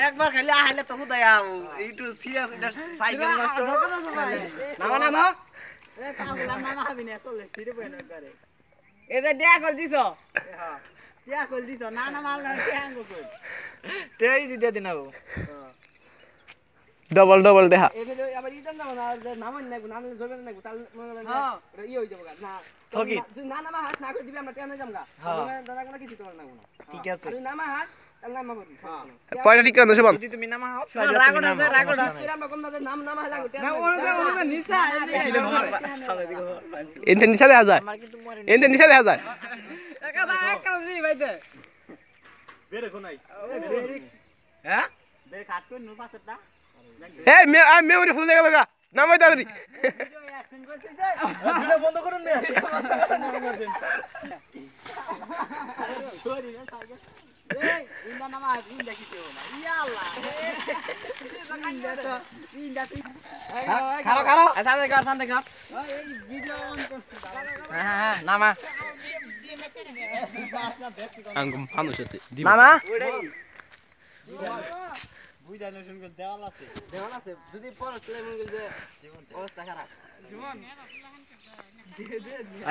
একবার খালি আইলে তো হুদাই আও একটু সিরিয়াস এটা সাইকেল নষ্ট নামা নামা এ পাগলা নামা হবি না চলে ফিরে বইন করে এটা ডিয়া কল দিছো হ্যাঁ ডিয়া কল দিছো না না মাল না ট্যাঙ্গো কই তেই দিতে দিনাও ডবল ডবল দেখা এবে আবার ইদান না নামন না নাম জবে না তাল হ্যাঁ ই হই যাবো না থকি না নামা হাস না করে দিবি আমরা টেনে যামগা দাদা কোনো কিছু তোমার না ঠিক আছে তুই নামা হাস তাল নামা বল পয়সা ঠিক করে দেবো যদি তুমি নামা হও রাগো না আমরা কোন নাম নামা যাবো না ওনা নিসা এসিলে সালে দিগো এনতে নিচে দেখা যায় আমার কিন্তু মরে এনতে নিচে দেখা যায় একা দি ভাইতে বেরে কোনাই হ্যাঁ বেরে কাট কই নো পাছটা এই মেমোরি ফুল হয়ে গেল গা নামাই তাড়াতাড়ি ভিডিও অ্যাকশন করতে যাই ভিডিও বন্ধ করুন না সরি না সাইকেল এই ইন্দা নামা ইন্দা কিতে না ইয়া আল্লাহ ইন্দা তুই খারো খারো শান্তি কর এই ভিডিও অন করতে হ্যাঁ নামা আঙ্গুম মানুষ আছে নামা বুই জানো শুন করে দেওয়াল আছে যদি পরশ লে মন গেল যে অবস্থা খারাপ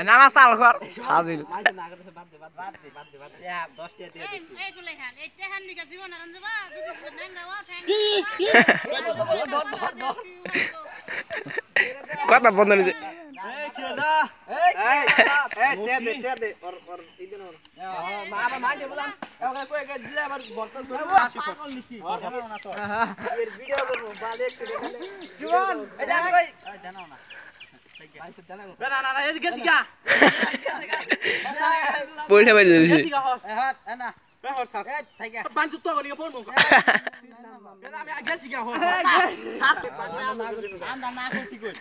নামা চাল কর হাজির মাইতে না করতে বাদ দে 10 টাকা দিয়ে দিছি এই গুলাই হান এই টেহান নিকা জীবন আর যাবা যদি ন্যাংরা ওয়া ঠ্যাং কথা বন্ধ নিতে এই কি হলো এই দে ওর ইদিন ওর মা মাঝে বললাম ওকে কই গে দিলে আবার বর্তন পাগল নিকি জানো না তো এর ভিডিও করব বালে একটু দেখালে জীবন এই জান কই এই জানো না আইছে জানা না না এই গেছি গা পয়সা বাইরে দিছি গেছি গা হট না হট স্যার এই থাইগা পাঁচ তো গলি পড়মু আমি গেছি গা হট স্যার আন্দা না করছি কই